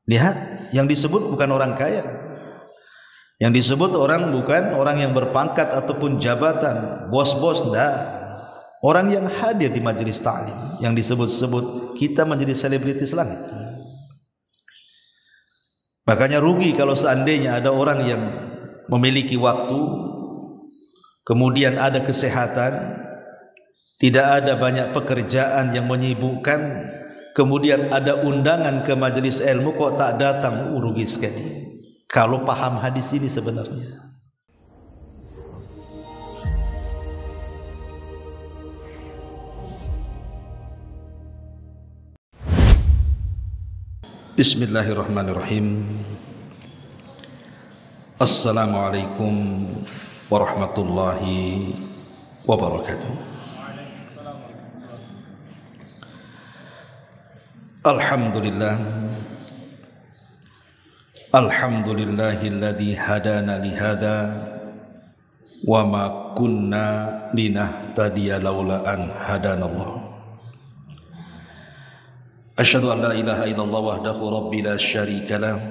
Lihat, yang disebut bukan orang kaya. Yang disebut orang bukan orang yang berpangkat ataupun jabatan, bos-bos, enggak. Orang yang hadir di majelis ta'lim yang disebut-sebut, kita menjadi selebritis langit. Makanya rugi kalau seandainya ada orang yang memiliki waktu, kemudian ada kesehatan, tidak ada banyak pekerjaan yang menyibukkan, kemudian ada undangan ke majelis ilmu kok tak datang, rugi sekali. Kalau paham hadis ini sebenarnya. Bismillahirrahmanirrahim. Assalamualaikum warahmatullahi wabarakatuh. Alhamdulillah. Alhamdulillahilladzi hadana lihada wa ma kunna linahtadiya laula an hadanallah. Asyhadu an la ilaha illallah wahdahu rabbi la syarika lah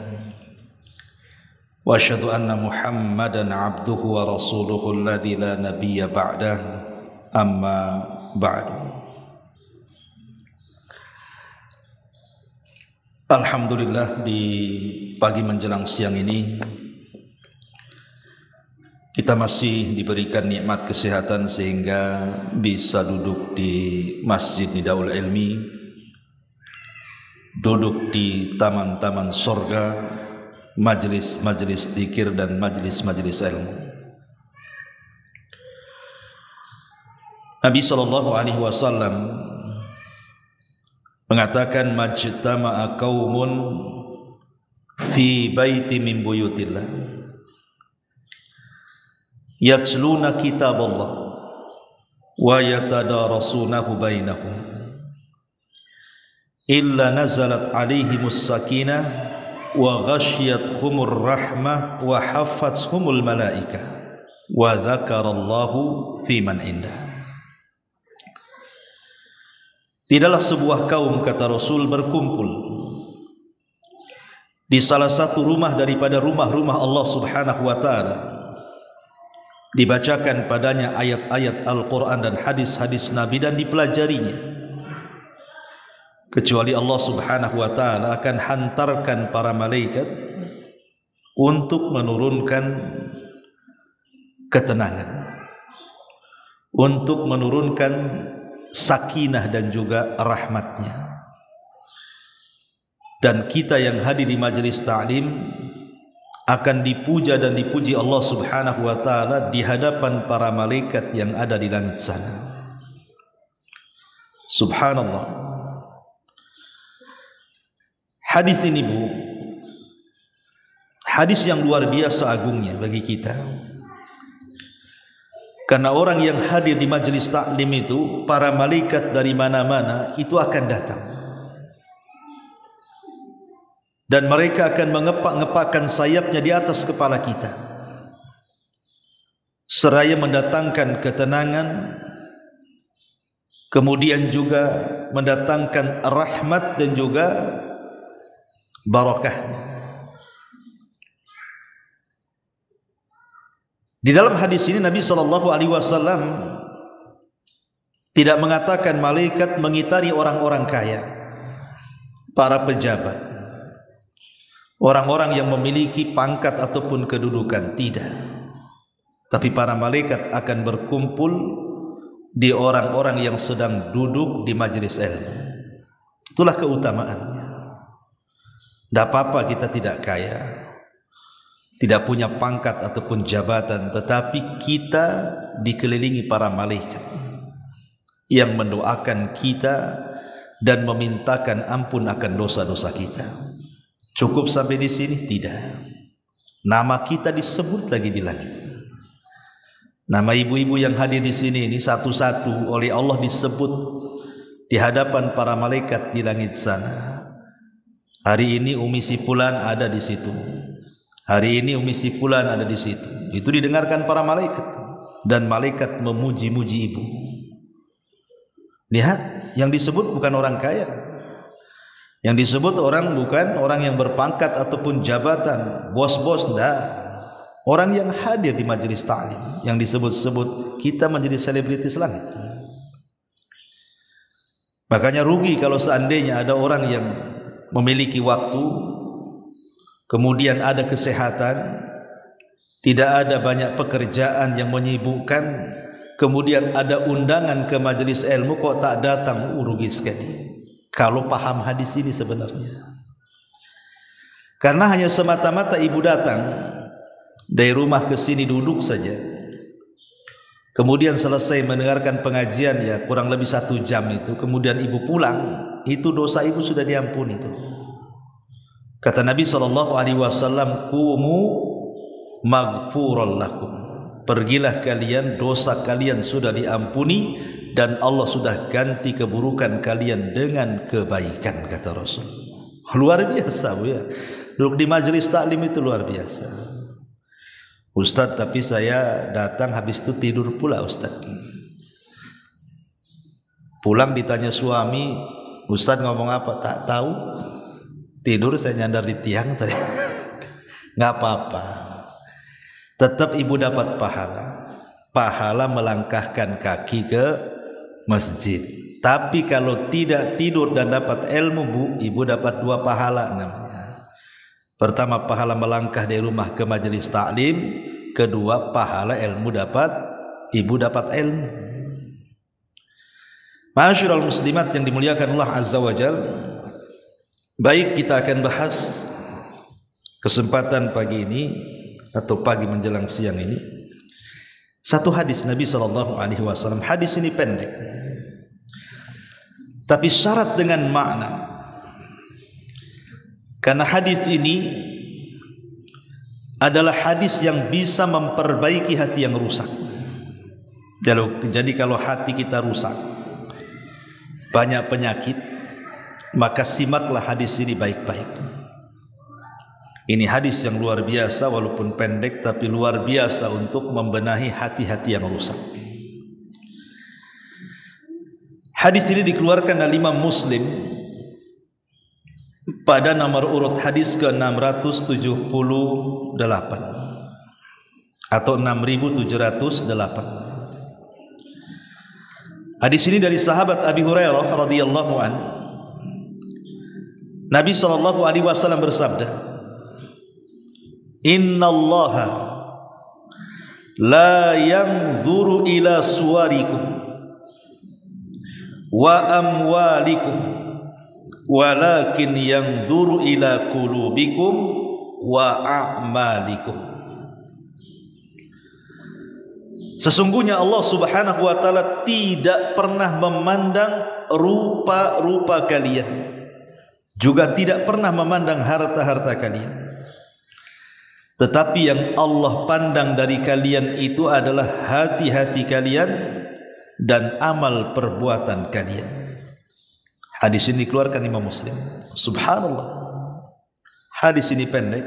wa asyhadu anna Muhammadan abduhu wa rasuluhu alladzi la nabiyya ba'dah, amma ba'du. Alhamdulillah, di pagi menjelang siang ini kita masih diberikan nikmat kesehatan sehingga bisa duduk di Masjid Nidaul Ilmi, duduk di taman-taman sorga, majelis-majelis zikir dan majelis-majelis ilmu. Nabi SAW mengatakan, majtama'a qaumun fi baiti min buyutillah yatluna kitaballah wa yatadarasunahu bainahum illa nazalat alaihimus sakinah wa ghasyiyatuhumur rahmah wa haffathumul malaikah wa dzakarallahu fi man indah. Tidaklah sebuah kaum, kata Rasul, berkumpul di salah satu rumah daripada rumah-rumah Allah Subhanahu wa taala, dibacakan padanya ayat-ayat Al-Quran dan hadis-hadis Nabi dan dipelajarinya, kecuali Allah Subhanahu wa taala akan hantarkan para malaikat untuk menurunkan ketenangan, untuk menurunkan sakinah dan juga rahmatnya. Dan kita yang hadir di majelis ta'lim akan dipuja dan dipuji Allah Subhanahu wa taala di hadapan para malaikat yang ada di langit sana. Subhanallah. Hadis ini, Bu, hadis yang luar biasa agungnya bagi kita. Karena orang yang hadir di majelis taklim itu, para malaikat dari mana-mana itu akan datang. Dan mereka akan mengepak-ngepakkan sayapnya di atas kepala kita, seraya mendatangkan ketenangan, kemudian juga mendatangkan rahmat dan juga barakahnya. Di dalam hadis ini Nabi SAW tidak mengatakan malaikat mengitari orang-orang kaya, para pejabat, orang-orang yang memiliki pangkat ataupun kedudukan, tidak. Tapi para malaikat akan berkumpul di orang-orang yang sedang duduk di majelis ilmu. Itulah keutamaannya. Tidak apa-apa kita tidak kaya, tidak punya pangkat ataupun jabatan, tetapi kita dikelilingi para malaikat yang mendoakan kita dan memintakan ampun akan dosa-dosa kita. Cukup sampai di sini? Tidak. Nama kita disebut lagi di langit. Nama ibu-ibu yang hadir di sini ini satu-satu oleh Allah disebut di hadapan para malaikat di langit sana. Hari ini Umi si Fulan ada di situ. Hari ini Umi si Fulan ada di situ. Itu didengarkan para malaikat dan malaikat memuji-muji ibu. Lihat, yang disebut bukan orang kaya. Yang disebut orang bukan orang yang berpangkat ataupun jabatan, bos-bos, enggak. Orang yang hadir di majelis ta'lim, yang disebut-sebut kita menjadi selebritis langit. Makanya rugi kalau seandainya ada orang yang memiliki waktu, kemudian ada kesehatan, tidak ada banyak pekerjaan yang menyibukkan, kemudian ada undangan ke majelis ilmu kok tak datang, rugi sekali. Kalau paham hadis ini sebenarnya, karena hanya semata-mata ibu datang dari rumah ke sini duduk saja, kemudian selesai mendengarkan pengajian ya kurang lebih 1 jam itu, kemudian ibu pulang, itu dosa ibu sudah diampuni itu. Kata Nabi SAW, "Qumu maghfuran lakum." Pergilah kalian, dosa kalian sudah diampuni dan Allah sudah ganti keburukan kalian dengan kebaikan, kata Rasul. Luar biasa, Bu ya. Duduk di majelis taklim itu luar biasa. Ustaz, tapi saya datang habis itu tidur pula, Ustaz. Pulang ditanya suami, Ustaz ngomong apa? Tak tahu. Tidur saya nyandar di tiang tadi. Enggak apa-apa. Tetap ibu dapat pahala. Pahala melangkahkan kaki ke masjid. Tapi kalau tidak tidur dan dapat ilmu, Bu, ibu dapat 2 pahala namanya. Pertama, pahala melangkah dari rumah ke majelis taklim. Kedua, pahala ilmu dapat, ibu dapat ilmu. Ma'asyiral muslimat yang dimuliakan Allah Azza wa Jalla, baik, kita akan bahas kesempatan pagi ini atau pagi menjelang siang ini satu hadis Nabi SAW. Hadis ini pendek, tapi syarat dengan makna. Karena hadis ini adalah hadis yang bisa memperbaiki hati yang rusak. Jadi kalau hati kita rusak, banyak penyakit, maka simaklah hadis ini baik-baik. Ini hadis yang luar biasa, walaupun pendek tapi luar biasa untuk membenahi hati-hati yang rusak. Hadis ini dikeluarkan oleh Imam Muslim pada nomor urut hadis ke-678 atau 6708. Hadis ini dari sahabat Abi Hurairah radhiyallahu anhu. Nabi SAW bersabda, "Innallaha la yanzuru ila suwarikum wa amwalikum walakin yanzuru ila qulubikum wa a'malikum." Sesungguhnya Allah Subhanahu wa taala tidak pernah memandang rupa-rupa kalian, juga tidak pernah memandang harta-harta kalian. Tetapi yang Allah pandang dari kalian itu adalah hati-hati kalian dan amal perbuatan kalian. Hadis ini dikeluarkan Imam Muslim. Subhanallah. Hadis ini pendek,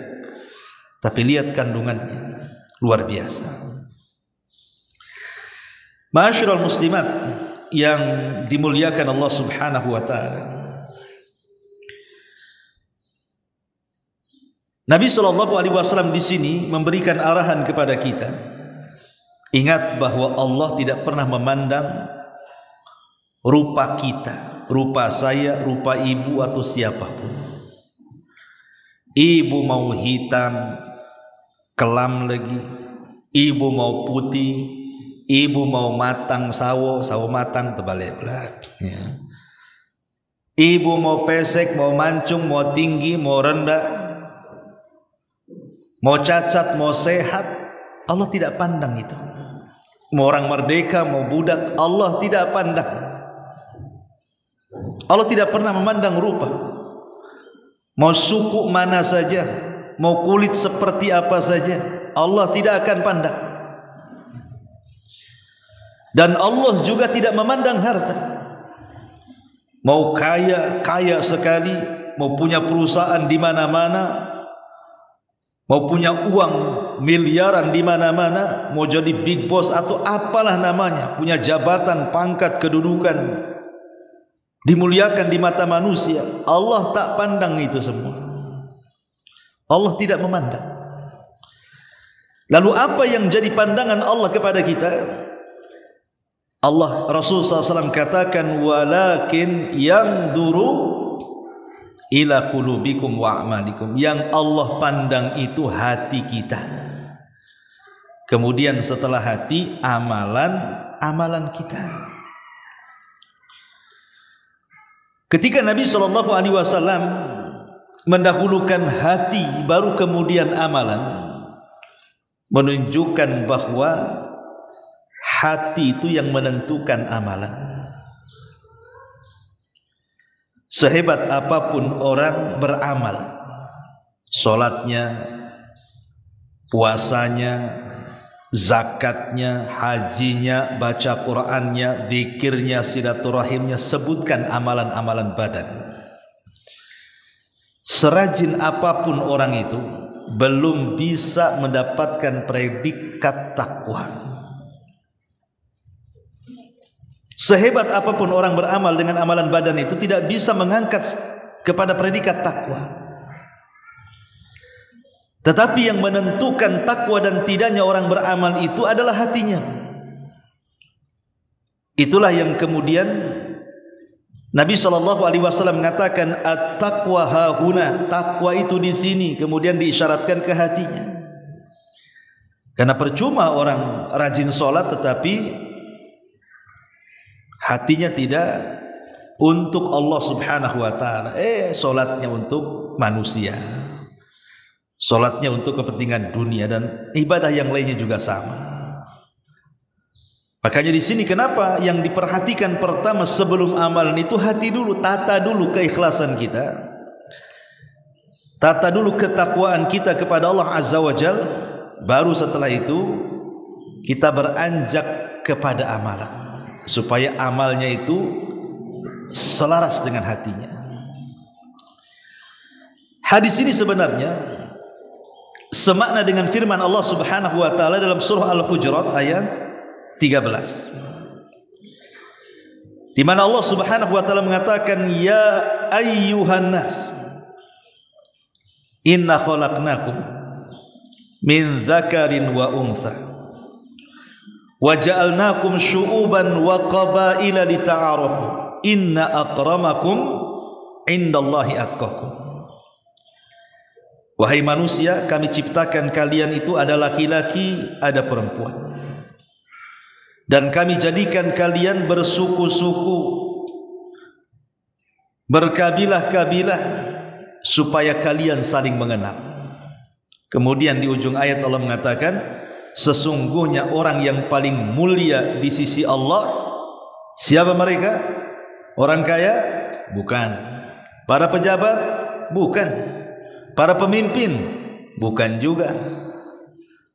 tapi lihat kandungannya, luar biasa. Ma'asyiral muslimat yang dimuliakan Allah Subhanahu wa taala. Nabi SAW di sini memberikan arahan kepada kita. Ingat bahwa Allah tidak pernah memandang rupa kita, rupa saya, rupa ibu atau siapapun. Ibu mau hitam, kelam lagi, ibu mau putih, ibu mau matang, sawo matang, terbalik ya. Ibu mau pesek, mau mancung, mau tinggi, mau rendah, mau cacat, mau sehat, Allah tidak pandang itu. Mau orang merdeka, mau budak, Allah tidak pandang. Allah tidak pernah memandang rupa. Mau suku mana saja, mau kulit seperti apa saja, Allah tidak akan pandang. Dan Allah juga tidak memandang harta. Mau kaya sekali, mau punya perusahaan di mana-mana, mau punya uang miliaran di mana-mana, mau jadi big boss atau apalah namanya, punya jabatan, pangkat, kedudukan, dimuliakan di mata manusia, Allah tak pandang itu semua. Allah tidak memandang. Lalu apa yang jadi pandangan Allah kepada kita? Allah, Rasul SAW katakan, walakin yanzuru ila qulubikum wa a'malikum. Yang Allah pandang itu hati kita. Kemudian setelah hati, amalan kita. Ketika Nabi SAW mendahulukan hati, baru kemudian amalan, menunjukkan bahwa hati itu yang menentukan amalan. Sehebat apapun orang beramal, sholatnya, puasanya, zakatnya, hajinya, baca Qur'annya, zikirnya, silaturahimnya, sebutkan amalan-amalan badan. Serajin apapun orang itu, belum bisa mendapatkan predikat takwa. Sehebat apapun orang beramal dengan amalan badan itu, tidak bisa mengangkat kepada predikat takwa. Tetapi yang menentukan takwa dan tidaknya orang beramal itu adalah hatinya. Itulah yang kemudian Nabi SAW mengatakan, at-taqwa hahuna, takwa itu di sini, kemudian diisyaratkan ke hatinya. Karena percuma orang rajin sholat tetapi hatinya tidak untuk Allah Subhanahu wa ta'ala. Sholatnya untuk manusia, sholatnya untuk kepentingan dunia, dan ibadah yang lainnya juga sama. Makanya di sini kenapa yang diperhatikan pertama sebelum amalan itu hati dulu, tata dulu keikhlasan kita, tata dulu ketakwaan kita kepada Allah Azza wa Jal, baru setelah itu kita beranjak kepada amalan, supaya amalnya itu selaras dengan hatinya. Hadis ini sebenarnya semakna dengan firman Allah Subhanahu wa ta'ala dalam surah Al-Hujurat ayat 13, di mana Allah Subhanahu wa ta'ala mengatakan, ya ayyuhan nas inna khalaqnakum min dzakarin wa untha wa ja'alnakum syu'uban wa qabaila lita'arafu inna akramakum indallahi atqakum. Wahai manusia, kami ciptakan kalian itu ada laki-laki, ada perempuan, dan kami jadikan kalian bersuku-suku, berkabilah-kabilah, supaya kalian saling mengenal. Kemudian di ujung ayat Allah mengatakan, sesungguhnya orang yang paling mulia di sisi Allah, siapa mereka? Orang kaya? Bukan. Para pejabat? Bukan. Para pemimpin? Bukan juga.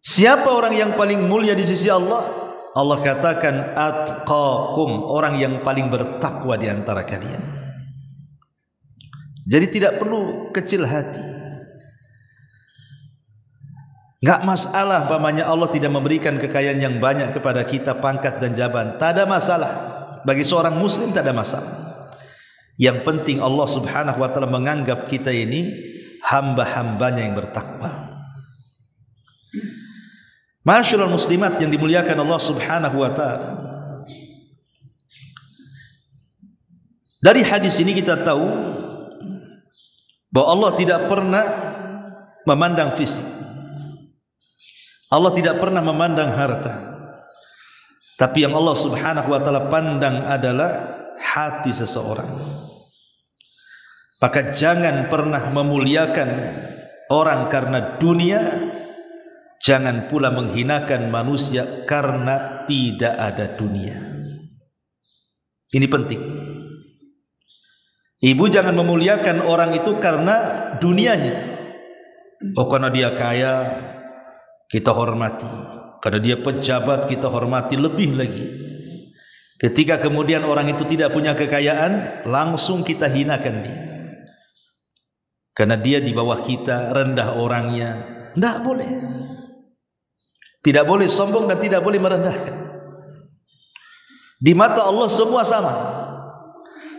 Siapa orang yang paling mulia di sisi Allah? Allah katakan atqakum, orang yang paling bertakwa di antara kalian. Jadi tidak perlu kecil hati. Enggak masalah pamannya Allah tidak memberikan kekayaan yang banyak kepada kita, pangkat dan jabatan, tak ada masalah. Bagi seorang muslim tak ada masalah. Yang penting Allah Subhanahu wa ta'ala menganggap kita ini hamba-hambanya yang bertakwa. Masyaallah muslimat yang dimuliakan Allah Subhanahu wa ta'ala, dari hadis ini kita tahu bahwa Allah tidak pernah memandang fisik, Allah tidak pernah memandang harta, tapi yang Allah Subhanahu wa ta'ala pandang adalah hati seseorang. Maka jangan pernah memuliakan orang karena dunia, jangan pula menghinakan manusia karena tidak ada dunia. Ini penting. Ibu jangan memuliakan orang itu karena dunianya. Oh, karena dia kaya kita hormati, karena dia pejabat kita hormati lebih lagi. Ketika kemudian orang itu tidak punya kekayaan, langsung kita hinakan dia, karena dia di bawah kita, rendah orangnya. Tidak boleh. Tidak boleh sombong dan tidak boleh merendahkan. Di mata Allah semua sama.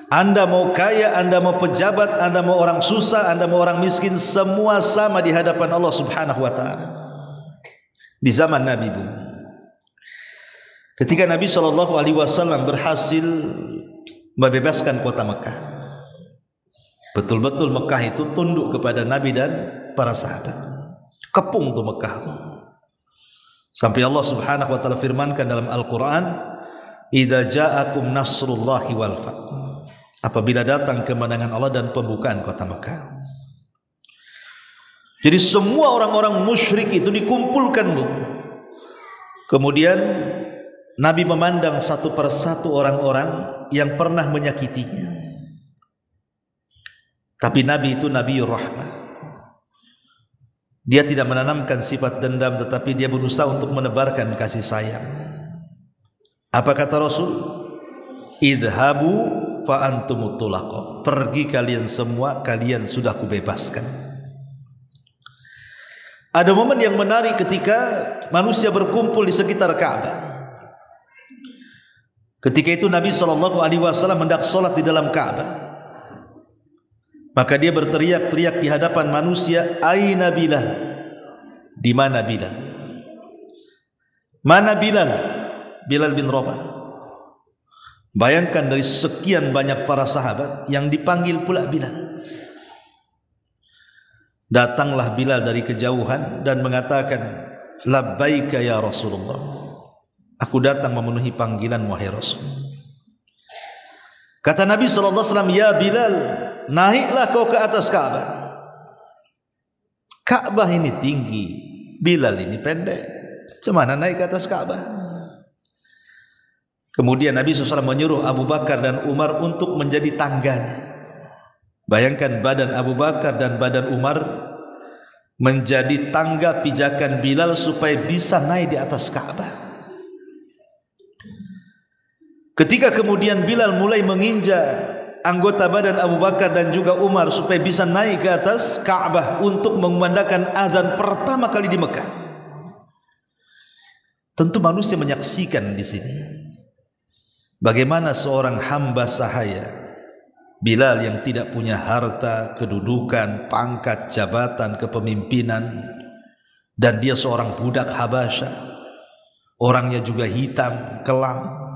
Anda mau kaya, Anda mau pejabat, Anda mau orang susah, Anda mau orang miskin, semua sama di hadapan Allah Subhanahu wa taala. Di zaman Nabi, Bu, ketika Nabi SAW berhasil membebaskan kota Mekah, betul-betul Mekah itu tunduk kepada Nabi dan para sahabat. Kepung tuh Mekah tuh. Sampai Allah Subhanahu wa taala firmankan dalam Al-Qur'an, "Idza ja'akum nasrullahi wal fath." Apabila datang kemenangan Allah dan pembukaan kota Mekah. Jadi semua orang-orang musyrik itu dikumpulkan, Bu. Kemudian Nabi memandang satu persatu orang-orang yang pernah menyakitinya. Tapi Nabi itu Nabiur Rahmah. Dia tidak menanamkan sifat dendam, tetapi dia berusaha untuk menebarkan kasih sayang. Apa kata Rasul? Idhabu fa antumut tulaqa. Pergi kalian semua, kalian sudah kubebaskan. Ada momen yang menarik ketika manusia berkumpul di sekitar Ka'bah. Ketika itu Nabi SAW hendak sholat di dalam Ka'bah. Maka dia berteriak-teriak di hadapan manusia, "Aina Bilal?" Di mana Bilal? Mana Bilal? Bilal bin Rabah. Bayangkan dari sekian banyak para sahabat yang dipanggil pula Bilal. Datanglah Bilal dari kejauhan dan mengatakan, "Labbaika ya Rasulullah." Aku datang memenuhi panggilan wahai Rasul. Kata Nabi SAW, "Ya Bilal, naiklah kau ke atas Ka'bah." Ka'bah ini tinggi, Bilal ini pendek. Cemana naik ke atas Ka'bah? Kemudian Nabi SAW menyuruh Abu Bakar dan Umar untuk menjadi tangganya. Bayangkan badan Abu Bakar dan badan Umar menjadi tangga pijakan Bilal supaya bisa naik di atas Ka'bah. Ketika kemudian Bilal mulai menginjak anggota badan Abu Bakar dan juga Umar supaya bisa naik ke atas Ka'bah untuk mengumandangkan azan pertama kali di Mekah. Tentu manusia menyaksikan di sini bagaimana seorang hamba sahaya Bilal yang tidak punya harta, kedudukan, pangkat, jabatan, kepemimpinan, dan dia seorang budak Habasyah, orangnya juga hitam, kelam.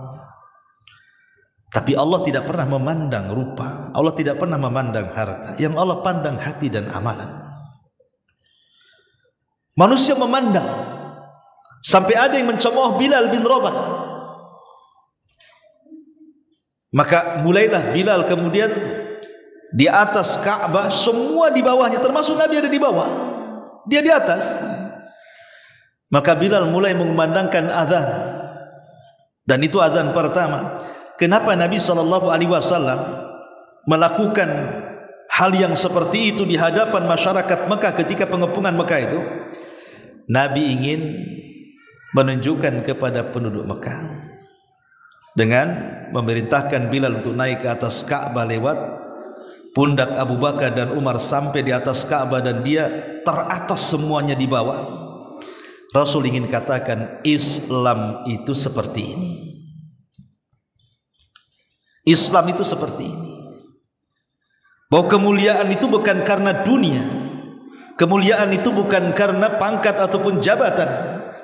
Tapi Allah tidak pernah memandang rupa, Allah tidak pernah memandang harta. Yang Allah pandang hati dan amalan. Manusia memandang sampai ada yang mencemooh Bilal bin Rabah. Maka mulailah Bilal kemudian di atas Ka'bah, semua di bawahnya, termasuk Nabi ada di bawah, dia di atas. Maka Bilal mulai mengumandangkan azan, dan itu azan pertama. Kenapa Nabi SAW melakukan hal yang seperti itu di hadapan masyarakat Mekah ketika pengepungan Mekah itu? Nabi ingin menunjukkan kepada penduduk Mekah dengan memerintahkan Bilal untuk naik ke atas Ka'bah lewat pundak Abu Bakar dan Umar sampai di atas Ka'bah, dan dia teratas semuanya di bawah. Rasul ingin katakan Islam itu seperti ini. Islam itu seperti ini, bahwa kemuliaan itu bukan karena dunia, kemuliaan itu bukan karena pangkat ataupun jabatan.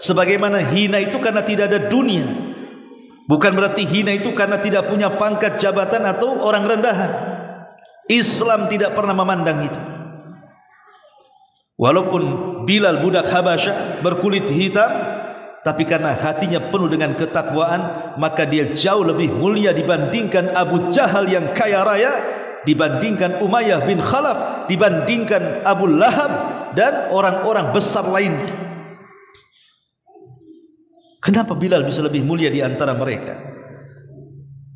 Sebagaimana hina itu karena tidak ada dunia, bukan berarti hina itu karena tidak punya pangkat, jabatan atau orang rendahan. Islam tidak pernah memandang itu. Walaupun Bilal budak Habasyah berkulit hitam, tapi karena hatinya penuh dengan ketakwaan, maka dia jauh lebih mulia dibandingkan Abu Jahal yang kaya raya, dibandingkan Umayyah bin Khalaf, dibandingkan Abu Lahab dan orang-orang besar lainnya. Kenapa Bilal bisa lebih mulia di antara mereka?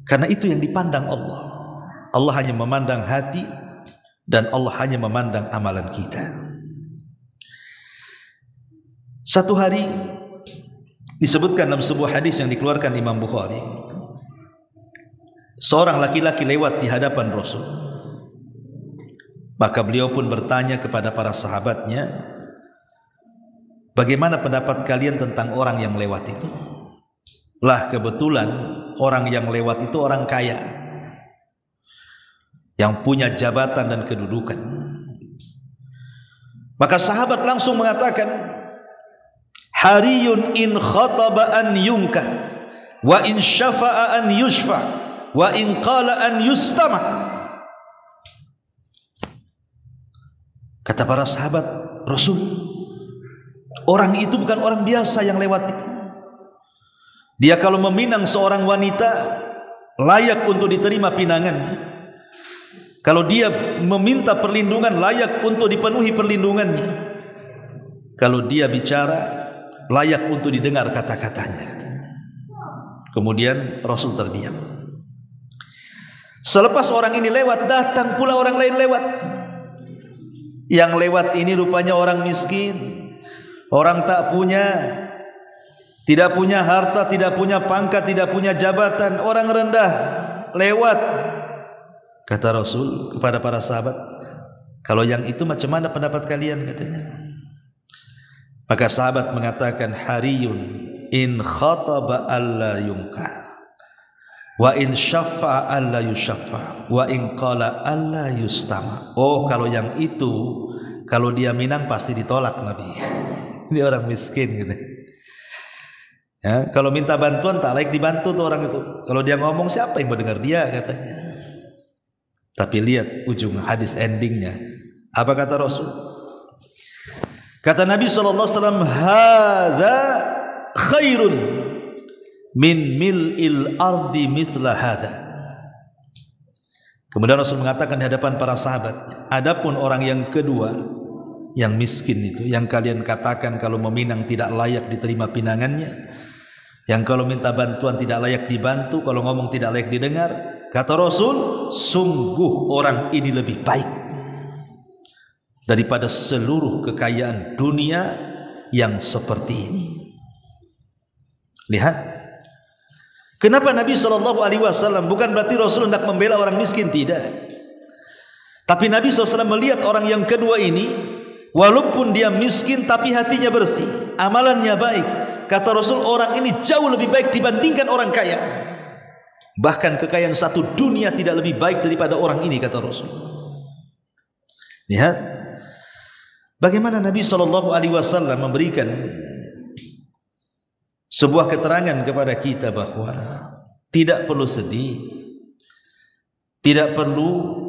Karena itu yang dipandang Allah. Allah hanya memandang hati, dan Allah hanya memandang amalan kita. Satu hari disebutkan dalam sebuah hadis yang dikeluarkan Imam Bukhari, seorang laki-laki lewat di hadapan Rasul. Maka beliau pun bertanya kepada para sahabatnya, "Bagaimana pendapat kalian tentang orang yang lewat itu?" Lah, kebetulan orang yang lewat itu orang kaya. yang punya jabatan dan kedudukan. Maka sahabat langsung mengatakan, hariyun in khataba an yunka wa in syafa'a an yushfa wa in qala an yustama. Kata para sahabat Rasul, orang itu bukan orang biasa yang lewat itu. Dia kalau meminang seorang wanita layak untuk diterima pinangannya. Kalau dia meminta perlindungan layak untuk dipenuhi perlindungannya. Kalau dia bicara layak untuk didengar kata-katanya. Kemudian Rasul terdiam. Selepas orang ini lewat, datang pula orang lain lewat. Yang lewat ini rupanya orang miskin, orang tak punya, tidak punya harta, tidak punya pangkat, tidak punya jabatan, orang rendah lewat. Kata Rasul kepada para sahabat, kalau yang itu macam mana pendapat kalian, katanya. Maka sahabat mengatakan, hariyun in khataba alla yunka wa in syafa'a alla yushaffa wa in qala alla yustama. Oh, kalau yang itu, kalau dia minang pasti ditolak Nabi. Ini orang miskin gitu. Ya, kalau minta bantuan tak layak dibantu tuh orang itu. Kalau dia ngomong siapa yang mendengar dia, katanya. Tapi lihat ujung hadis endingnya. Apa kata Rasul? Kata Nabi SAW, hadza khairun min mil'il ardi mithla hadza. Kemudian Rasul mengatakan di hadapan para sahabat, adapun orang yang kedua, yang miskin itu, yang kalian katakan kalau meminang tidak layak diterima pinangannya, yang kalau minta bantuan tidak layak dibantu, kalau ngomong tidak layak didengar, kata Rasul, sungguh orang ini lebih baik daripada seluruh kekayaan dunia yang seperti ini. Lihat, kenapa Nabi SAW, bukan berarti Rasul hendak membela orang miskin, tidak. Tapi Nabi SAW melihat orang yang kedua ini, walaupun dia miskin tapi hatinya bersih, amalannya baik. Kata Rasul, orang ini jauh lebih baik dibandingkan orang kaya. Bahkan kekayaan satu dunia tidak lebih baik daripada orang ini, kata Rasul. Lihat bagaimana Nabi SAW memberikan sebuah keterangan kepada kita bahwa tidak perlu sedih, tidak perlu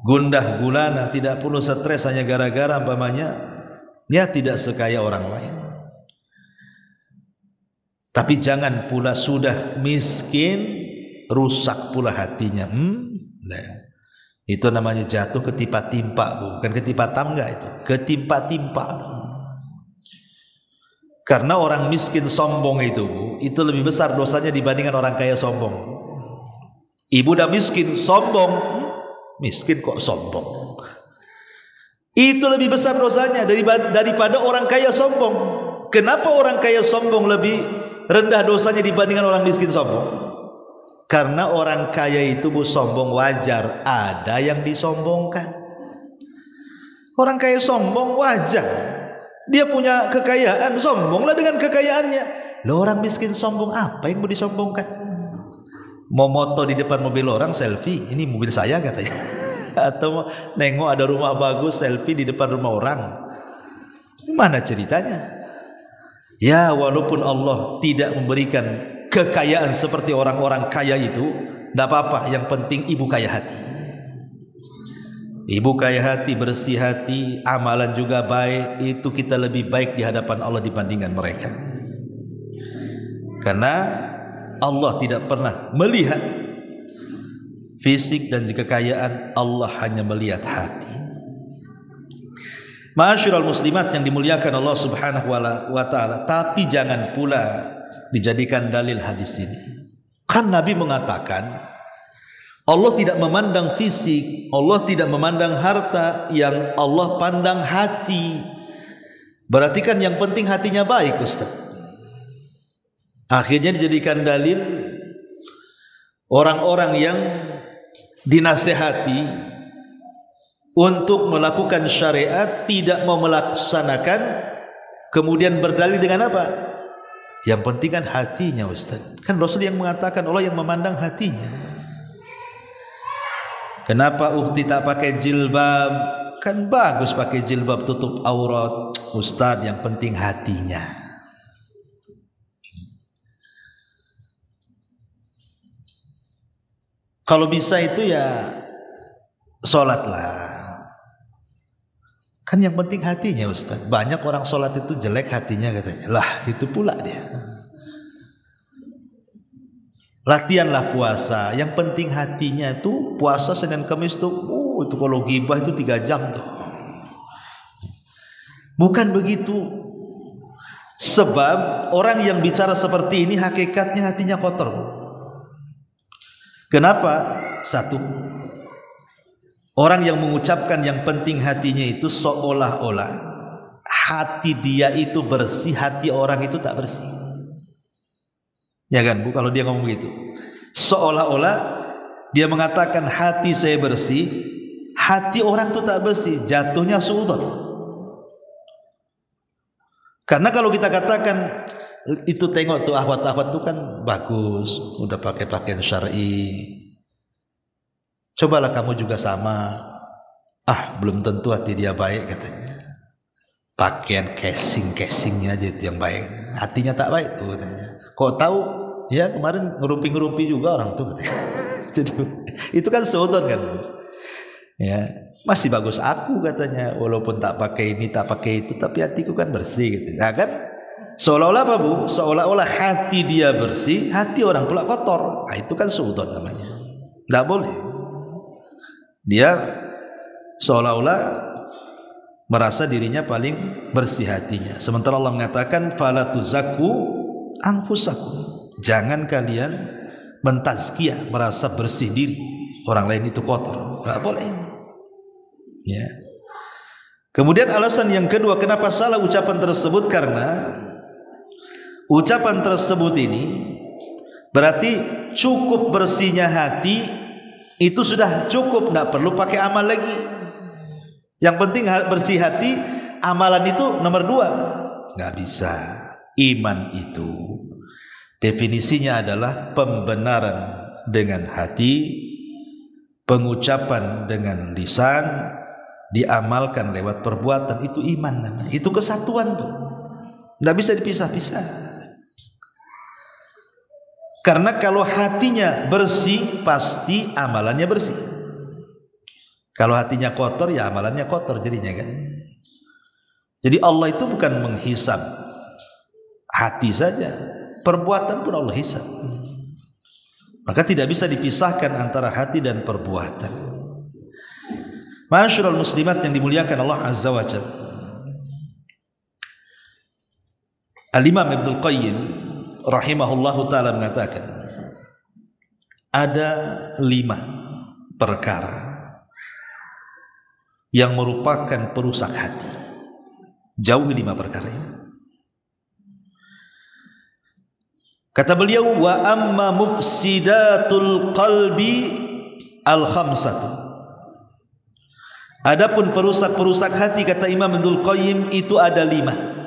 gundah gulana, tidak perlu stres hanya gara-gara umpamanya ya tidak sekaya orang lain. Tapi jangan pula sudah miskin rusak pula hatinya. Nah, itu namanya jatuh ketimpa-timpa, bukan ketimpa tangga, itu ketimpa-timpa. Karena orang miskin sombong itu lebih besar dosanya dibandingkan orang kaya sombong. Ibu dah miskin sombong, miskin kok sombong, itu lebih besar dosanya daripada orang kaya sombong. Kenapa orang kaya sombong lebih rendah dosanya dibandingkan orang miskin sombong? Karena orang kaya itu sombong wajar, ada yang disombongkan. Orang kaya sombong wajar, dia punya kekayaan, sombonglah dengan kekayaannya. Loh, orang miskin sombong, apa yang mau disombongkan? Mau moto di depan mobil orang, selfie, ini mobil saya katanya. Atau nengok ada rumah bagus, selfie di depan rumah orang. Mana ceritanya? Ya, walaupun Allah tidak memberikan kekayaan seperti orang-orang kaya itu, tidak apa-apa, yang penting ibu kaya hati. Ibu kaya hati, bersih hati, amalan juga baik, itu kita lebih baik di hadapan Allah dibandingkan mereka. Karena Allah tidak pernah melihat fisik dan kekayaan, Allah hanya melihat hati. Ma'asyiral muslimat yang dimuliakan Allah Subhanahu wa ta'ala, tapi jangan pula dijadikan dalil hadis ini. Kan Nabi mengatakan Allah tidak memandang fisik, Allah tidak memandang harta, yang Allah pandang hati. Berarti kan yang penting hatinya baik, Ustaz. Akhirnya dijadikan dalil orang-orang yang dinasehati untuk melakukan syariat tidak mau melaksanakan, kemudian berdalil dengan apa? Yang penting kan hatinya, Ustaz. Kan Rasul yang mengatakan Allah yang memandang hatinya. Kenapa ukhti tak pakai jilbab? Kan bagus pakai jilbab tutup aurat. Ustaz, yang penting hatinya. Kalau bisa itu ya sholatlah. Kan yang penting hatinya Ustaz. Banyak orang sholat itu jelek hatinya katanya. Lah itu pula dia. Latihanlah puasa. Yang penting hatinya itu puasa Senin Kamis tuh. Itu kalau ghibah itu 3 jam tuh. Bukan begitu. Sebab orang yang bicara seperti ini hakikatnya hatinya kotor. Kenapa? Satu, orang yang mengucapkan yang penting hatinya itu seolah-olah hati dia itu bersih, hati orang itu tak bersih. Ya kan Bu, kalau dia ngomong gitu, seolah-olah dia mengatakan hati saya bersih, hati orang itu tak bersih, jatuhnya suudon. Karena kalau kita katakan itu tengok tuh ahwat-ahwat tuh kan bagus, udah pakai pakaian syar'i. Cobalah kamu juga sama. Belum tentu hati dia baik katanya. Pakaian casing-casingnya aja itu yang baik. Hatinya tak baik tuh katanya. Kok tahu? Ya kemarin ngerumpi-ngerumpi juga orang tuh katanya. Jadi itu kan sodon kan. Ya, masih bagus aku katanya, walaupun tak pakai ini, tak pakai itu, tapi hatiku kan bersih gitu. Nah kan seolah-olah apa Bu? Seolah-olah hati dia bersih, hati orang pula kotor. Nah, itu kan sudon namanya. Tidak boleh. Dia seolah-olah merasa dirinya paling bersih hatinya. Sementara Allah mengatakan fala tuzakku anfusakum. Jangan kalian mentazkiyah, merasa bersih diri. Orang lain itu kotor. Tidak boleh. Ya. Kemudian alasan yang kedua kenapa salah ucapan tersebut, karena ucapan tersebut ini berarti cukup bersihnya hati itu sudah cukup, tidak perlu pakai amal lagi. Yang penting bersih hati, amalan itu nomor 2. Nggak bisa. Iman itu definisinya adalah pembenaran dengan hati, pengucapan dengan lisan, diamalkan lewat perbuatan. Itu iman namanya. Itu kesatuan tuh. Nggak bisa dipisah-pisah. Karena kalau hatinya bersih, pasti amalannya bersih. Kalau hatinya kotor, ya amalannya kotor jadinya kan. Jadi Allah itu bukan menghisab hati saja, perbuatan pun Allah hisab. Maka tidak bisa dipisahkan antara hati dan perbuatan. Ma'asyiral muslimat yang dimuliakan Allah Azza wa Jalla. Al-Imam Ibnul Qayyim rahimahullahu ta'ala mengatakan ada 5 perkara yang merupakan perusak hati. Jauhi 5 perkara ini. Kata beliau, wa amma mufsidatul qalbi al-khamsatu. Adapun perusak-perusak hati, kata Imam Ibnul Qayyim, itu ada 5.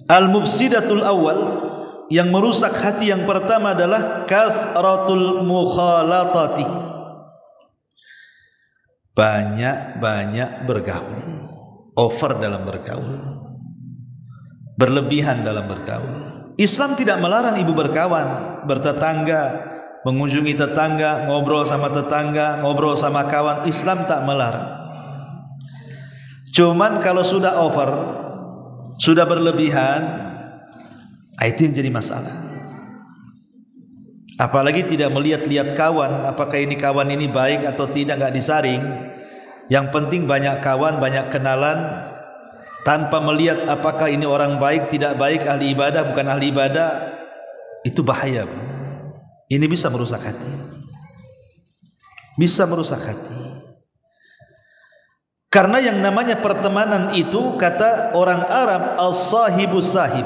Al-mufsidatul awal, yang merusak hati yang pertama adalah kathratul mukhalatati. Banyak-banyak bergaul, over dalam bergaul, berlebihan dalam bergaul. Islam tidak melarang ibu berkawan, bertetangga, mengunjungi tetangga, ngobrol sama tetangga, ngobrol sama kawan. Islam tak melarang. Cuman kalau sudah over, sudah berlebihan, itu yang jadi masalah. Apalagi tidak melihat-lihat kawan, apakah ini kawan ini baik atau tidak, nggak disaring. Yang penting banyak kawan, banyak kenalan, tanpa melihat apakah ini orang baik, tidak baik, ahli ibadah, bukan ahli ibadah. Itu bahaya. Ini bisa merusak hati. Bisa merusak hati. Karena yang namanya pertemanan itu, kata orang Arab, as-sahibu sahib.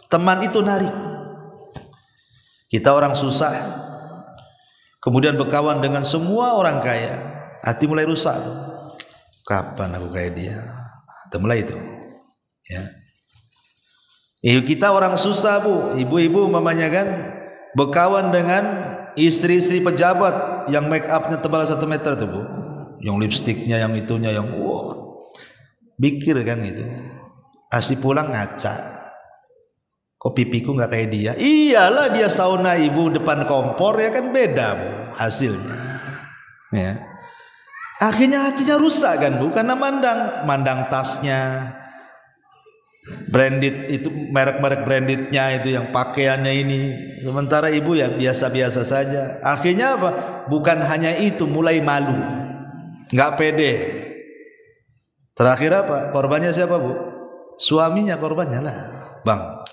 Teman itu narik. Kita orang susah, kemudian berkawan dengan semua orang kaya, hati mulai rusak tuh. Kapan aku kayak dia? Mulai itu. Ya. Kita orang susah Bu, ibu-ibu mamanya kan berkawan dengan istri-istri pejabat, yang make upnya tebal 1 meter tuh Bu, yang lipstiknya, yang itunya, yang pikir kan gitu. Asih pulang ngaca, kok pipiku nggak kayak dia. Iyalah, dia sauna ibu depan kompor, ya kan beda Bu hasilnya ya. Akhirnya hatinya rusak kan Bu, karena mandang tasnya branded, itu merek-merek brandednya itu, yang pakaiannya ini, sementara ibu ya biasa-biasa saja. Akhirnya apa? Bukan hanya itu, mulai malu, nggak pede. Terakhir apa? Korbannya siapa Bu? Suaminya korbannya lah. Bang,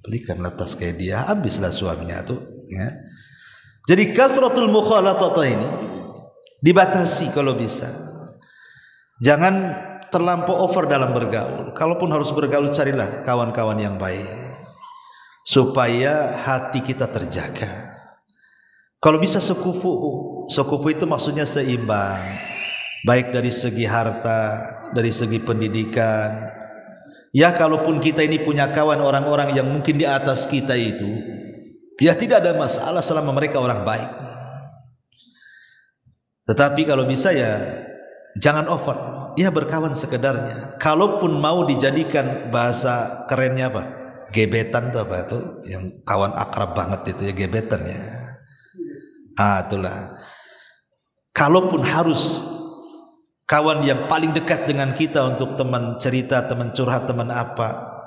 belikanlah tas kayak dia, habislah suaminya tuh ya. Jadi kasratul mukhalatah ini dibatasi kalau bisa. Jangan terlampau over dalam bergaul. Kalaupun harus bergaul, carilah kawan-kawan yang baik supaya hati kita terjaga. Kalau bisa sekufu itu maksudnya seimbang, baik dari segi harta, dari segi pendidikan. Ya, kalaupun kita ini punya kawan orang-orang yang mungkin di atas kita itu, ya tidak ada masalah selama mereka orang baik. Tetapi kalau bisa ya jangan over, ya berkawan sekedarnya. Kalaupun mau dijadikan bahasa kerennya apa? Gebetan tuh apa tuh? Yang kawan akrab banget itu ya, gebetan ya. Itulah. Kalaupun harus kawan yang paling dekat dengan kita untuk teman cerita, teman curhat, teman apa,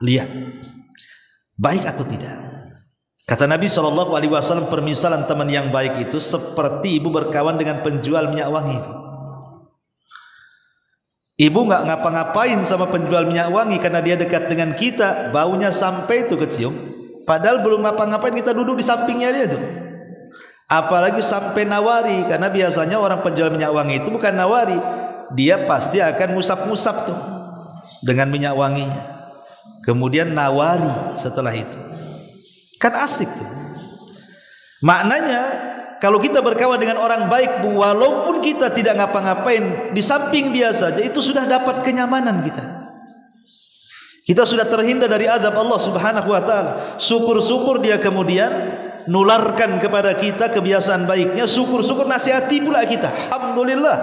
lihat baik atau tidak. Kata Nabi SAW, permisalan teman yang baik itu seperti ibu berkawan dengan penjual minyak wangi itu. Ibu nggak ngapa-ngapain sama penjual minyak wangi karena dia dekat dengan kita, baunya sampai itu kecium, padahal belum ngapa-ngapain, kita duduk di sampingnya dia tuh. Apalagi sampai nawari, karena biasanya orang penjual minyak wangi itu bukan nawari, dia pasti akan ngusap-ngusap tuh dengan minyak wanginya, kemudian nawari setelah itu. Kan asik tuh. Maknanya kalau kita berkawan dengan orang baik, walaupun kita tidak ngapa-ngapain, di samping dia saja itu sudah dapat kenyamanan kita. Kita sudah terhindar dari azab Allah Subhanahu wa taala. Syukur-syukur dia kemudian nularkan kepada kita kebiasaan baiknya, syukur-syukur nasihati pula kita. Alhamdulillah.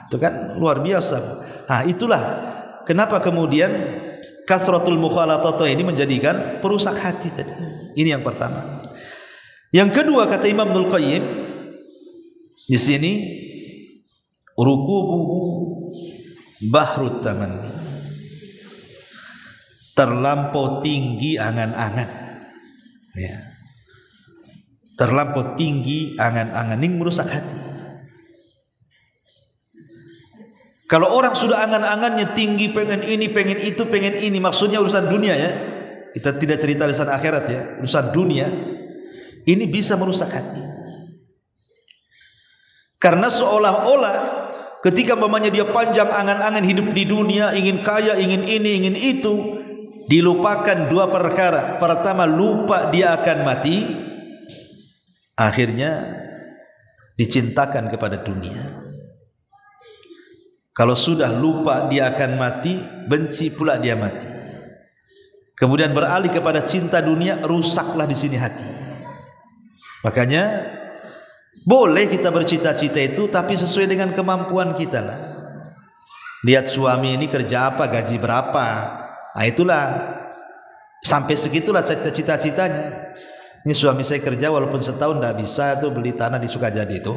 Itu kan luar biasa. Itulah kenapa kemudian kasratul mukhalatah ini menjadikan perusak hati tadi. Ini yang pertama. Yang kedua, kata Imam Ibnul Qayyim di sini, rukubuhu bahrut tamanni, terlampau tinggi angan-angan ya. Terlampau tinggi angan-angan ini merusak hati. Kalau orang sudah angan-angannya tinggi, pengen ini, pengen itu, pengen ini, maksudnya urusan dunia ya, kita tidak cerita urusan akhirat ya, urusan dunia, ini bisa merusak hati. Karena seolah-olah ketika mamanya dia panjang angan-angan hidup di dunia, ingin kaya, ingin ini, ingin itu, dilupakan dua perkara. Pertama, lupa dia akan mati, akhirnya dicintakan kepada dunia. Kalau sudah lupa dia akan mati, benci pula dia mati. Kemudian beralih kepada cinta dunia, rusaklah di sini hati. Makanya boleh kita bercita-cita itu, tapi sesuai dengan kemampuan kita lah. Lihat suami ini kerja apa, gaji berapa, itulah sampai segitulah cita-citanya. Ini suami saya kerja walaupun setahun tidak bisa tuh beli tanah di Sukajadi itu.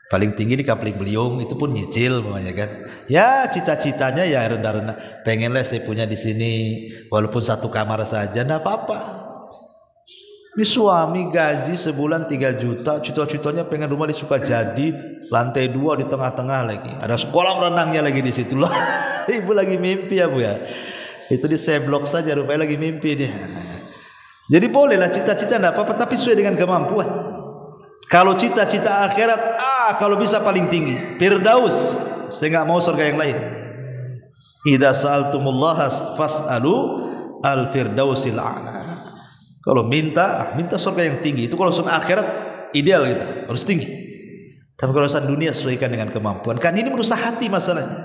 Paling tinggi di Kapling Beliung, itu pun nyicil namanya kan. Ya cita-citanya ya rendah-rendah. Pengenlah saya punya di sini walaupun satu kamar saja, tidak apa-apa. Ini suami gaji sebulan 3 juta, cita-citanya pengen rumah di Sukajadi, lantai 2 di tengah-tengah lagi. Ada kolam renangnya lagi di situ loh. Ibu lagi mimpi ya Bu ya. Itu di seblok saja rupanya lagi mimpi dia. Jadi bolehlah cita-cita tidak apa-apa, tapi sesuai dengan kemampuan. Kalau cita-cita akhirat, kalau bisa paling tinggi Firdaus, saya nggak mau surga yang lain. Idza sa'altumullaha fas'alu al-firdausil a'la. Kalau minta surga yang tinggi. Itu kalau urusan akhirat ideal kita, harus tinggi. Tapi kalau urusan dunia sesuaikan dengan kemampuan. Kan ini merusak hati masalahnya.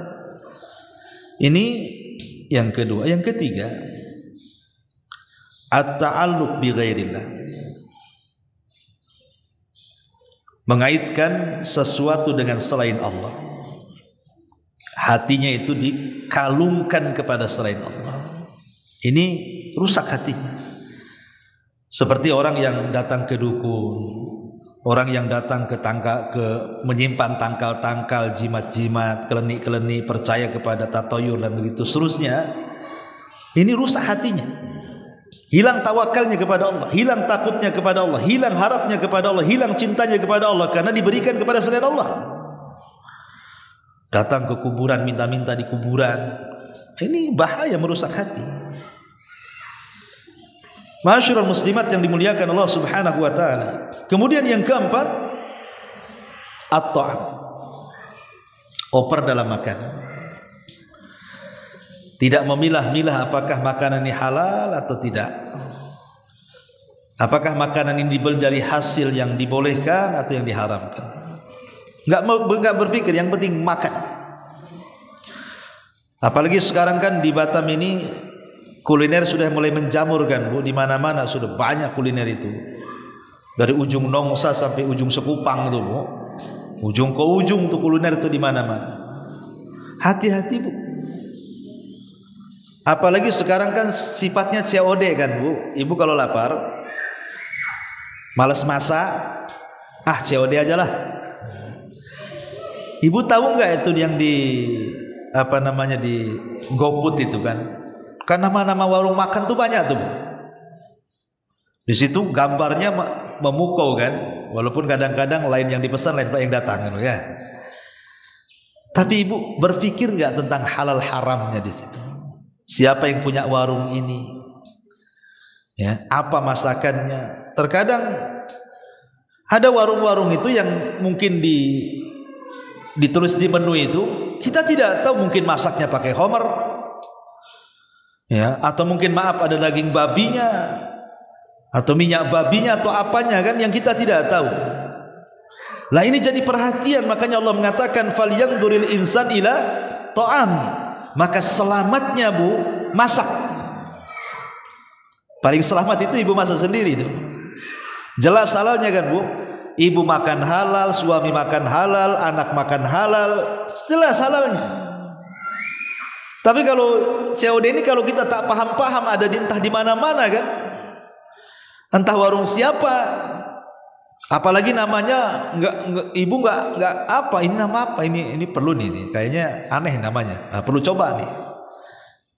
Ini yang kedua. Yang ketiga, at-ta'alluq bi ghairillah. mengaitkan sesuatu dengan selain Allah. Hatinya itu dikalungkan kepada selain Allah. Ini rusak hatinya. Seperti orang yang datang ke dukun, orang yang datang ke menyimpan tangkal-tangkal, jimat-jimat, keleni-keleni, percaya kepada tatoyur dan begitu seterusnya. Ini rusak hatinya. Hilang tawakalnya kepada Allah, hilang takutnya kepada Allah, hilang harapnya kepada Allah, hilang cintanya kepada Allah karena diberikan kepada selain Allah. Datang ke kuburan, minta-minta di kuburan. Ini bahaya, merusak hati. Ma'asyiral muslimat yang dimuliakan Allah Subhanahu wa taala. Kemudian yang keempat, at-ta'am. Oper dalam makanan. Tidak memilah-milah apakah makanan ini halal atau tidak. Apakah makanan ini dibeli dari hasil yang dibolehkan atau yang diharamkan. Enggak berpikir, yang penting makan. Apalagi sekarang kan di Batam ini kuliner sudah mulai menjamur kan, Bu, di mana-mana sudah banyak kuliner itu. Dari ujung Nongsa sampai ujung Sekupang itu, Bu. Ujung ke ujung tuh kuliner itu di mana-mana. Hati-hati, Bu. Apalagi sekarang kan sifatnya COD kan, Bu. Ibu kalau lapar malas masak, COD aja lah. Ibu tahu nggak itu yang di di GoFood itu kan? Kan nama-nama warung makan tuh banyak tuh, Bu. Di situ gambarnya memukau kan, walaupun kadang-kadang lain yang dipesan, lain yang datang kan, ya. Tapi ibu berpikir nggak tentang halal haramnya di situ? Siapa yang punya warung ini? Ya, apa masakannya? Terkadang ada warung-warung itu yang mungkin ditulis di menu itu, kita tidak tahu, mungkin masaknya pakai homer, ya, atau mungkin maaf ada daging babinya, atau minyak babinya, atau apanya kan yang kita tidak tahu. Lah ini jadi perhatian, makanya Allah mengatakan falyanzuril insan ila ta'ami. Maka selamatnya, Bu, masak. Paling selamat itu ibu masak sendiri itu. Jelas halalnya kan, Bu. Ibu makan halal, suami makan halal, anak makan halal, jelas halalnya. Tapi kalau COD ini kalau kita tak paham-paham, ada entah di mana-mana kan, entah warung siapa, apalagi namanya ibu nggak apa, ini nama apa, ini perlu nih, kayaknya aneh namanya, perlu coba nih.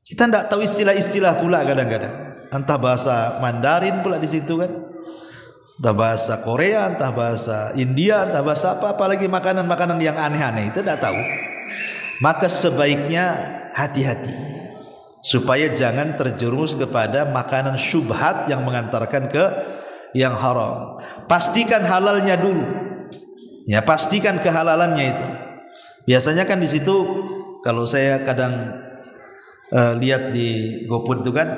Kita nggak tahu istilah-istilah pula kadang-kadang, entah bahasa Mandarin pula di situ kan, entah bahasa Korea, entah bahasa India, entah bahasa apa, apalagi makanan-makanan yang aneh-aneh itu tidak tahu. Maka sebaiknya hati-hati supaya jangan terjerumus kepada makanan syubhat yang mengantarkan ke yang haram. Pastikan halalnya dulu, ya, pastikan kehalalannya itu. Biasanya kan di situ kalau saya kadang lihat di GoFood itu kan,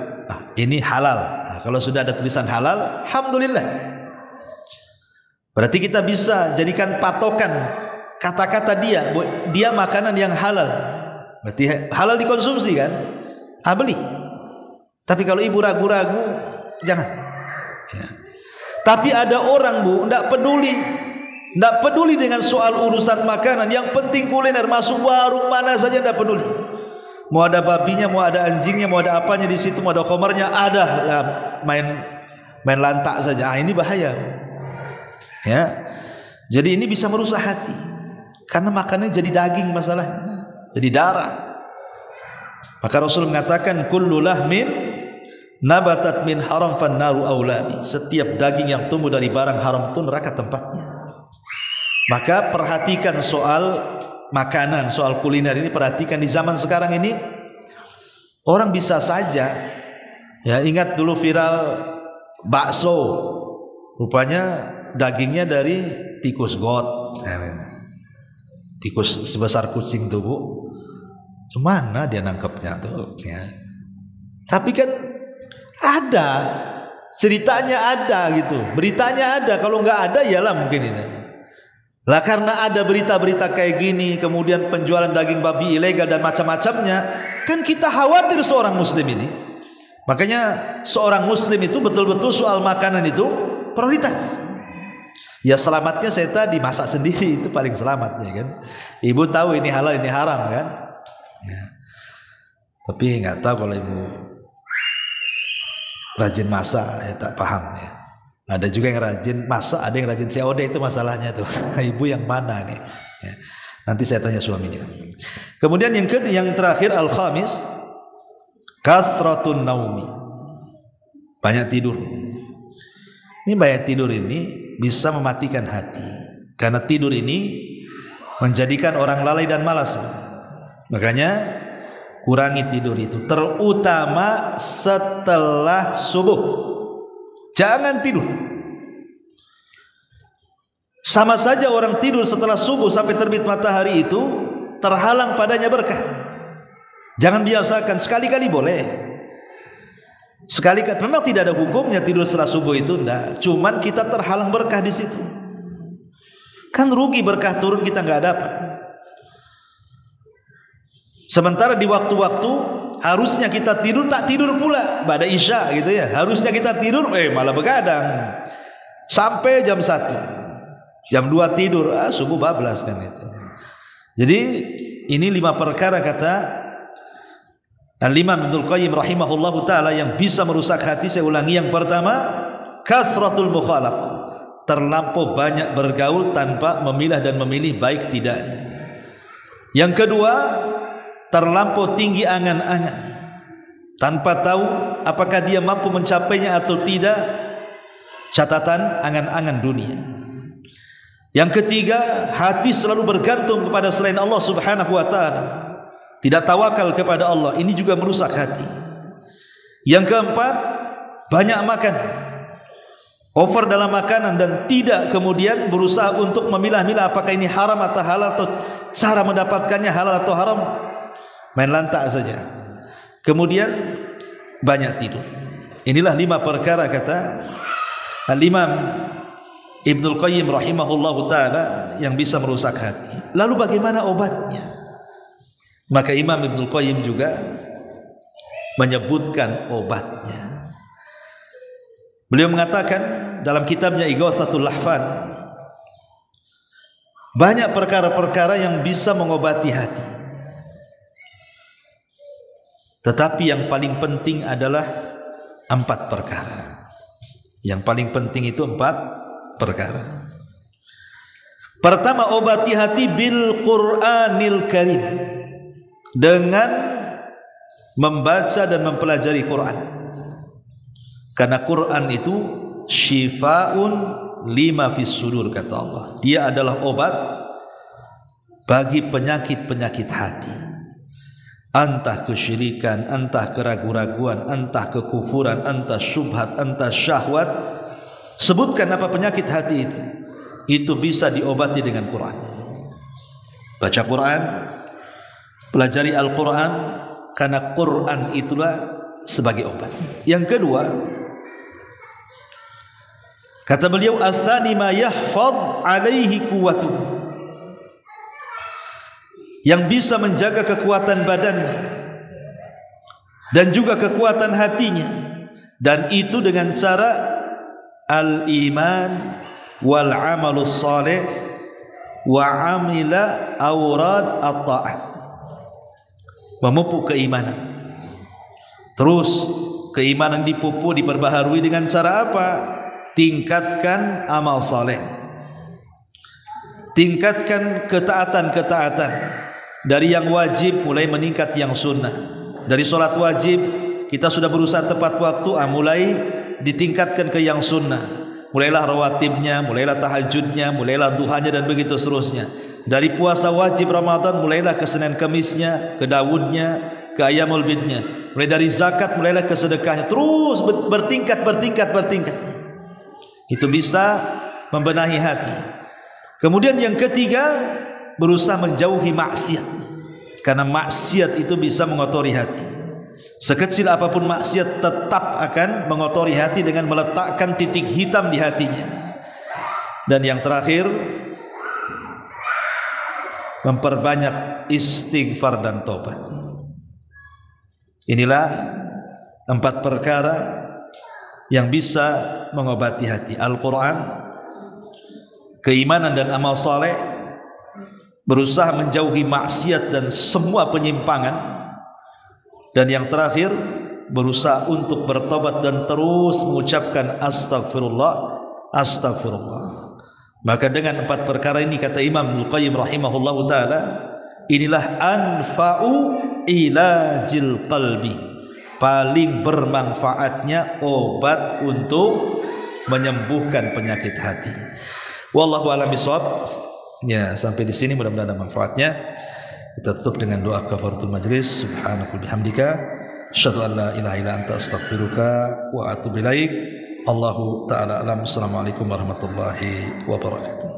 ini halal. Kalau sudah ada tulisan halal, alhamdulillah. Berarti kita bisa jadikan patokan kata-kata dia makanan yang halal. Berarti halal dikonsumsi kan? Beli. Tapi kalau ibu ragu-ragu, jangan. Ya. Tapi ada orang, Bu, tidak peduli dengan soal urusan makanan. Yang penting kuliner, masuk warung mana saja tidak peduli. Mau ada babinya, mau ada anjingnya, mau ada apanya di situ, mau ada komernya, ada lah, main lantak saja. Ini bahaya. Ya, jadi ini bisa merusak hati karena makannya jadi daging, masalahnya jadi darah. Maka Rasul mengatakan kullu lahmin nabatat min haram fannaru auladi. Setiap daging yang tumbuh dari barang haram itu neraka tempatnya. Maka perhatikan soal makanan, soal kuliner ini, perhatikan di zaman sekarang ini orang bisa saja, ya, ingat dulu viral bakso, rupanya dagingnya dari tikus got, tikus sebesar kucing tuh, Bu. Cuman dia nangkepnya tuh, ya. Tapi kan ada ceritanya, ada gitu, beritanya ada. Kalau nggak ada, iyalah mungkin ini. Lah karena ada berita-berita kayak gini, kemudian penjualan daging babi ilegal dan macam-macamnya, kan kita khawatir seorang muslim ini. Makanya seorang muslim itu betul-betul soal makanan itu prioritas. Ya selamatnya saya tadi masak sendiri itu paling selamatnya kan. Ibu tahu ini halal ini haram kan. Ya. Tapi nggak tahu kalau ibu rajin masak ya tak paham ya. Ada juga yang rajin masak, ada yang rajin COD, itu masalahnya tuh. Ibu yang mana nih? Ya. Nanti saya tanya suaminya. Kemudian yang terakhir al-khamis, kasratun naumi. Banyak tidur. Ini banyak tidur ini bisa mematikan hati. Karena tidur ini menjadikan orang lalai dan malas. Makanya kurangi tidur itu, terutama setelah subuh. Jangan tidur. Sama saja orang tidur setelah subuh sampai terbit matahari itu terhalang padanya berkah. Jangan biasakan, sekali-kali boleh. Sekali-kali memang tidak ada hukumnya tidur setelah subuh itu, enggak. Cuman kita terhalang berkah di situ. Kan rugi berkah turun kita nggak dapat. Sementara di waktu-waktu harusnya kita tidur, tak tidur pula. Pada Isya gitu ya. Harusnya kita tidur, malah begadang. Sampai jam 1. Jam 2 tidur, subuh bablas kan itu. Jadi ini 5 perkara kata Al-Imam Ibnul Qayyim rahimahullahu ta'ala yang bisa merusak hati. Saya ulangi, yang pertama, kathratul mukhalatah, terlampau banyak bergaul tanpa memilah dan memilih baik tidaknya. Yang kedua, terlampau tinggi angan-angan tanpa tahu apakah dia mampu mencapainya atau tidak. Catatan angan-angan dunia. Yang ketiga, hati selalu bergantung kepada selain Allah subhanahu wa ta'ala, tidak tawakal kepada Allah. Ini juga merusak hati. Yang keempat, banyak makan, over dalam makanan, dan tidak kemudian berusaha untuk memilah-milah apakah ini haram atau halal, atau cara mendapatkannya halal atau haram. Main lantak saja. Kemudian banyak tidur. Inilah 5 perkara kata Al-Imam Ibnul Qayyim rahimahullahu ta'ala yang bisa merusak hati. Lalu bagaimana obatnya? Maka Imam Ibnul Qayyim juga menyebutkan obatnya. Beliau mengatakan dalam kitabnya Ighatsatul Lahfan, banyak perkara-perkara yang bisa mengobati hati. Tetapi yang paling penting adalah 4 perkara. Yang paling penting itu 4 perkara. Pertama, obati hati bil Qur'anil Karim, dengan membaca dan mempelajari Quran. Karena Quran itu syifaun lima fis sudur, kata Allah. Dia adalah obat bagi penyakit-penyakit hati. Entah kesyirikan, entah keraguan-raguan, entah kekufuran, entah syubhat, entah syahwat. Sebutkan apa penyakit hati itu. Itu bisa diobati dengan Quran. Baca Quran, pelajari Al-Quran, karena Quran itulah sebagai obat. Yang kedua, kata beliau, ats-tsani ma yahfaz alaihi quwwatuh, yang bisa menjaga kekuatan badannya dan juga kekuatan hatinya, dan itu dengan cara al-iman wal amalus salih wa amila awrad at-ta'at, memupuk keimanan. Terus keimanan dipupuk, diperbaharui dengan cara apa? Tingkatkan amal saleh, tingkatkan ketaatan-ketaatan, dari yang wajib mulai meningkat yang sunnah. Dari sholat wajib kita sudah berusaha tepat waktu, mulai ditingkatkan ke yang sunnah. Mulailah rawatibnya, mulailah tahajudnya, mulailah duhanya, dan begitu seterusnya. Dari puasa wajib Ramadan, mulailah ke Senin Kemisnya, ke Daudnya, ke Ayyamul Bidnya. Mulai dari zakat, mulailah ke sedekahnya. Terus bertingkat. Itu bisa membenahi hati. Kemudian yang ketiga, berusaha menjauhi maksiat, karena maksiat itu bisa mengotori hati. Sekecil apapun maksiat tetap akan mengotori hati dengan meletakkan titik hitam di hatinya. Dan yang terakhir, memperbanyak istighfar dan tobat. Inilah 4 perkara yang bisa mengobati hati: Al-Quran, keimanan dan amal saleh, berusaha menjauhi maksiat dan semua penyimpangan, dan yang terakhir berusaha untuk bertobat dan terus mengucapkan astagfirullah, astagfirullah. Maka dengan 4 perkara ini, kata Imam Al-Qayyim rahimahullahu ta'ala, inilah anfa'u ilajil qalbi, paling bermanfaatnya obat untuk menyembuhkan penyakit hati. Wallahu a'lam bishawab. Ya, sampai di sini mudah-mudahan ada manfaatnya. Kita tutup dengan doa kafaratul majlis. Subhanaka bihamdika asyhadu an la ilaha illa anta astaghfiruka wa atubu ilaik. Allahu ta'ala alam. Assalamualaikum warahmatullahi wabarakatuh.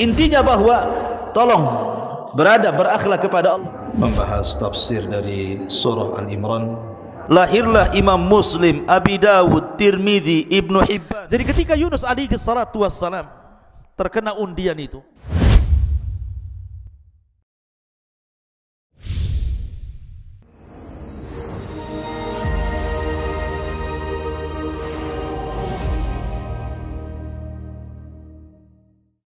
Intinya bahwa tolong berakhlak kepada Allah. Membahas tafsir dari surah Al-Imran. Lahirlah Imam Muslim, Abi Dawud, Tirmidzi, Ibnu Hibban. Jadi ketika Yunus alaihi salatu wassalam terkena undian itu,